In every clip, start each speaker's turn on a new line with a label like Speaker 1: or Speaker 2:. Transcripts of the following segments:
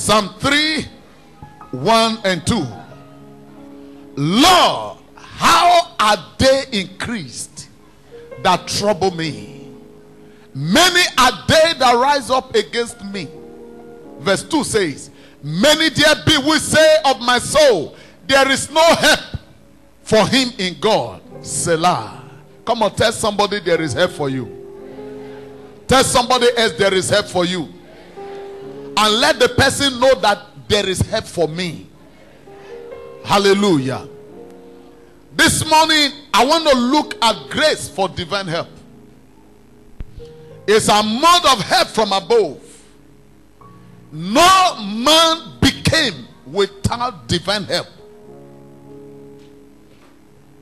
Speaker 1: Psalm 3, 1 and 2. Lord, how are they increased that trouble me? Many are they that rise up against me. Verse 2 says, many there be which say of my soul, there is no help for him in God. Selah. Come on, tell somebody there is help for you. Tell somebody else there is help for you. And let the person know that there is help for me. Hallelujah. This morning, I want to look at grace for divine help. It's a mode of help from above. No man became without divine help.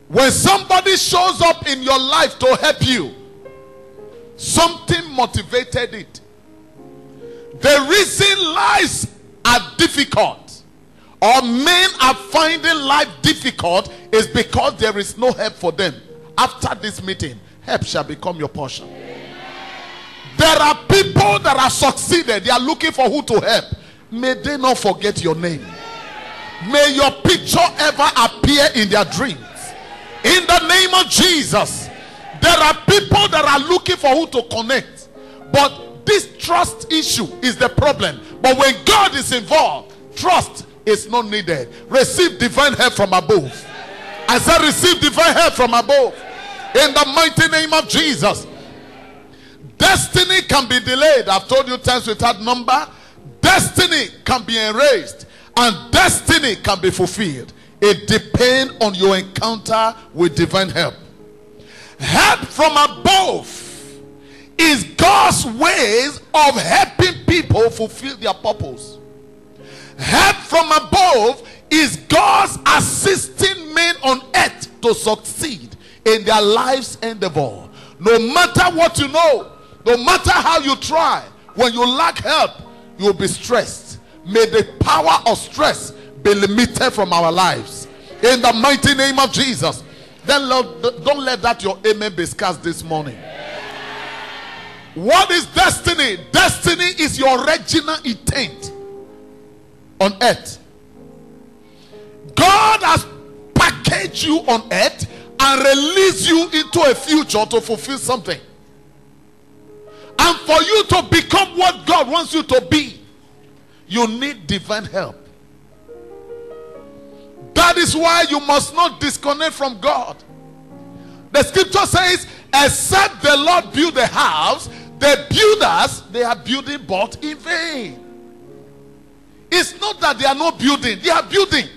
Speaker 1: When somebody shows up in your life to help you, something motivated it. The reason lives are difficult, or men are finding life difficult, is because there is no help for them. After this meeting, help shall become your portion. There are people that have succeeded. They are looking for who to help. May they not forget your name. May your picture ever appear in their dreams. In the name of Jesus. There are people that are looking for who to connect. But this trust issue is the problem. But when God is involved, trust is not needed. Receive divine help from above. I said receive divine help from above. In the mighty name of Jesus. Destiny can be delayed. I've told you times without number. Destiny can be erased. And destiny can be fulfilled. It depends on your encounter with divine help. Help from above is God's ways of helping people fulfill their purpose. Help from above is God's assisting men on earth to succeed in their life's endeavor. No matter what you know, no matter how you try, when you lack help, you will be stressed. May the power of stress be limited from our lives. In the mighty name of Jesus. Then Lord, don't let that your amen be scarce this morning. What is destiny? Destiny is your original intent on earth. God has packaged you on earth and released you into a future to fulfill something. And for you to become what God wants you to be, you need divine help. That is why you must not disconnect from God. The scripture says, except the Lord build the house, the builders, they are building but in vain. It's not that they are not building, they are building.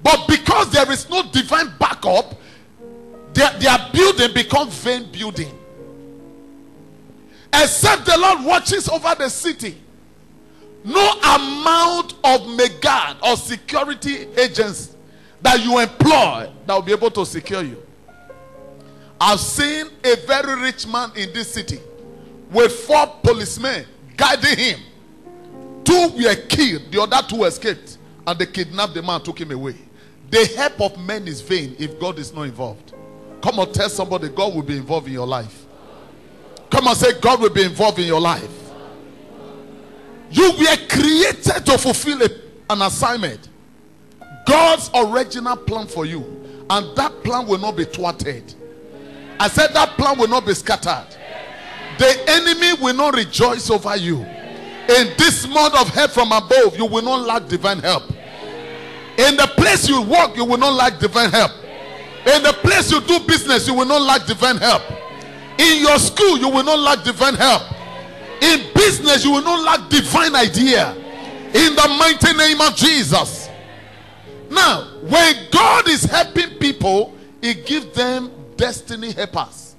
Speaker 1: But because there is no divine backup, their building becomes vain building. Except the Lord watches over the city, no amount of megad or security agents that you employ that will be able to secure you. I've seen a very rich man in this city with 4 policemen guiding him. 2 were killed, the other 2 escaped, and they kidnapped the man, took him away. The help of men is vain if God is not involved. Come on, tell somebody God will be involved in your life. Come on, say God will be involved in your life. You were created to fulfill an assignment. God's original plan for you. And that plan will not be thwarted. I said that plan will not be scattered. The enemy will not rejoice over you. In this mode of help from above, you will not lack divine help. In the place you work, you will not lack divine help. In the place you do business, you will not lack divine help. In your school, you will not lack divine help. In business, you will not lack divine idea. In the mighty name of Jesus. Now, when God is helping people, He gives them destiny helpers.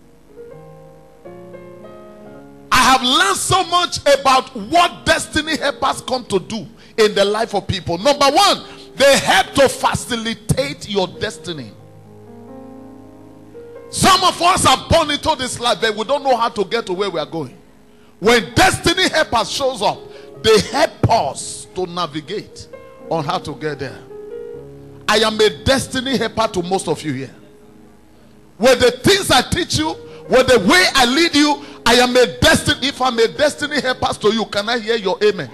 Speaker 1: I have learned so much about what destiny helpers come to do in the life of people. Number one, they help to facilitate your destiny. Some of us are born into this life, but we don't know how to get to where we are going. When destiny helpers shows up, they help us to navigate on how to get there. I am a destiny helper to most of you here. With the things I teach you, with the way I lead you, I am a destiny. If I'm a destiny helper to you, can I hear your amen?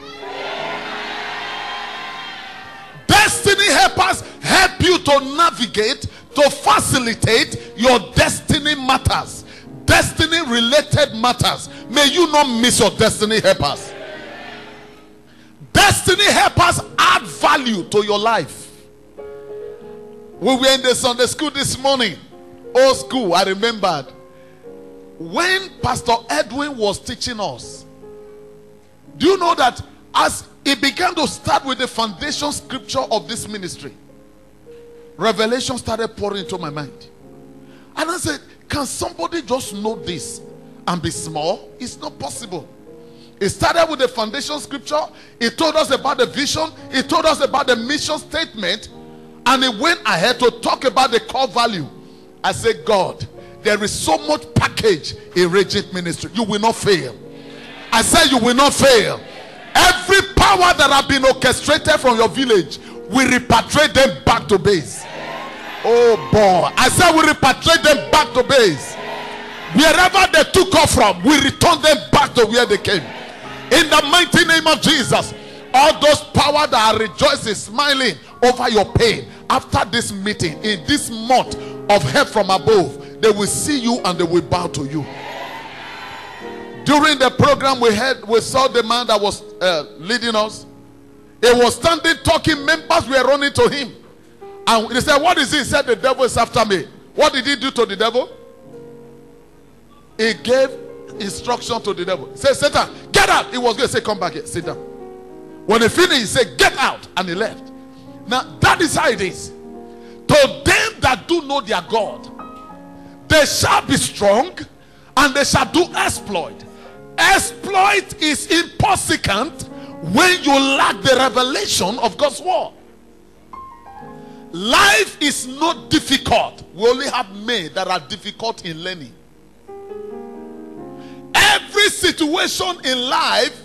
Speaker 1: helpers help you to navigate, to facilitate your destiny matters. Destiny related matters. May you not miss your destiny helpers. Destiny helpers add value to your life. We were in the Sunday school this morning. Old school, I remembered. When Pastor Edwin was teaching us, do you know that as he began to start with the foundation scripture of this ministry, revelation started pouring into my mind. And I said, can somebody just know this and be small? It's not possible. It started with the foundation scripture. It told us about the vision. It told us about the mission statement. And it went ahead to talk about the core value. I said, God, there is so much package in Regent Ministry. You will not fail. I said you will not fail. Every power that have been orchestrated from your village, we repatriate them back to base. Oh boy. I said we repatriate them back to base. Wherever they took off from, we return them back to where they came. In the mighty name of Jesus. All those power that are rejoicing, smiling over your pain, after this meeting, in this month of help from above, they will see you and they will bow to you. During the program we saw the man that was leading us. He was standing talking, members were running to him. And they said, what is it? He said, the devil is after me. What did he do to the devil? He gave instruction to the devil. He said, Satan, get out. He was going to say, come back here, sit down. When he finished, he said, get out. And he left. Now, that is how it is. To them that do know their God, they shall be strong and they shall do exploit. Exploit is impossible when you lack the revelation of God's word. Life is not difficult. We only have men that are difficult in learning. Every situation in life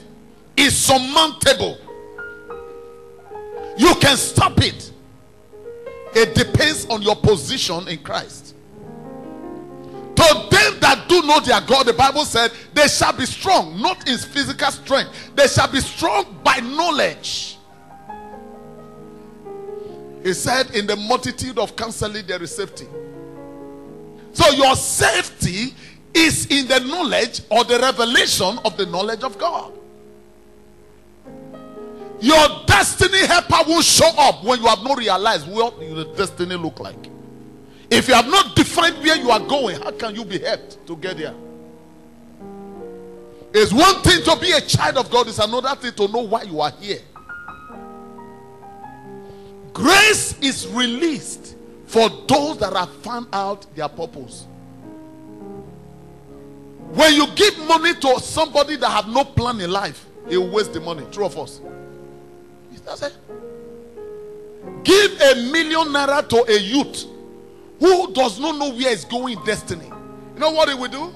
Speaker 1: is surmountable. You can stop it. It depends on your position in Christ. To them that do know their God, the Bible said, they shall be strong, not in physical strength. They shall be strong by knowledge. He said, in the multitude of counseling there is safety. So your safety is in the knowledge or the revelation of the knowledge of God. Your destiny helper will show up when you have not realized what your destiny look like. If you have not defined where you are going, how can you be helped to get there? It's one thing to be a child of God, it's another thing to know why you are here. Grace is released for those that have found out their purpose. When you give money to somebody that have no plan in life, he will waste the money. True of us. That's it. Give $1 million to a youth who does not know where he's going in destiny. You know what he will do?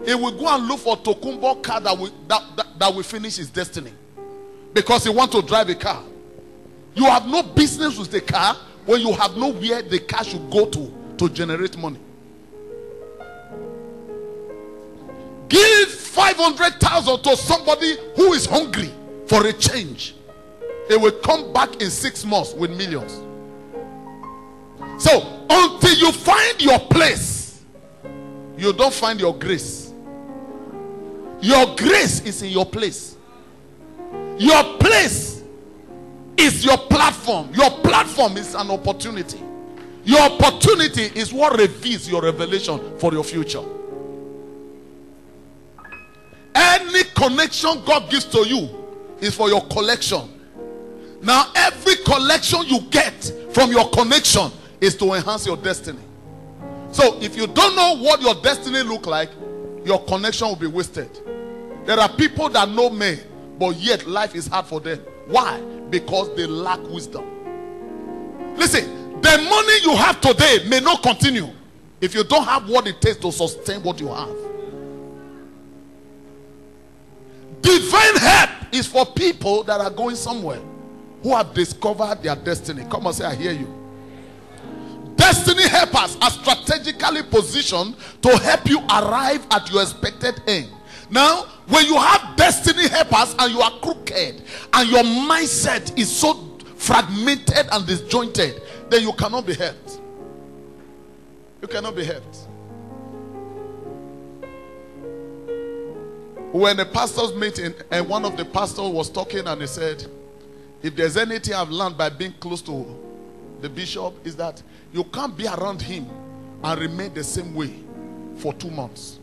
Speaker 1: He will go and look for a Tokumbo car that will finish his destiny. Because he wants to drive a car. You have no business with the car when you have nowhere the car should go to generate money. Give 500,000 to somebody who is hungry for a change. It will come back in 6 months with millions. So until you find your place, you don't find your grace. Your grace is in your place. Your place is your platform. Your platform is an opportunity. Your opportunity is what reveals your revelation for your future. Any connection God gives to you is for your collection. Now every collection you get from your connection is to enhance your destiny. So if you don't know what your destiny look like, your connection will be wasted. There are people that know me, but yet life is hard for them. Why? Because they lack wisdom. Listen, the money you have today may not continue if you don't have what it takes to sustain what you have. Divine help is for people that are going somewhere, who have discovered their destiny. Come on, say, I hear you. Destiny helpers are strategically positioned to help you arrive at your expected end. Now, when you have destiny helpers and you are crooked and your mindset is so fragmented and disjointed, then you cannot be helped. You cannot be helped. When a pastor's meeting, and one of the pastors was talking, and he said, if there's anything I've learned by being close to the bishop, is that you can't be around him and remain the same way for 2 months.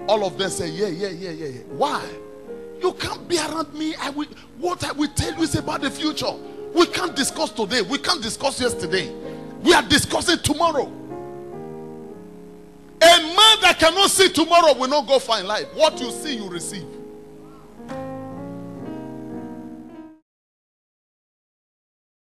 Speaker 1: All of them say, yeah. Why? You can't be around me. What I will tell you is about the future. We can't discuss today. We can't discuss yesterday. We are discussing tomorrow. A man that cannot see tomorrow will not go far in life. What you see, you receive.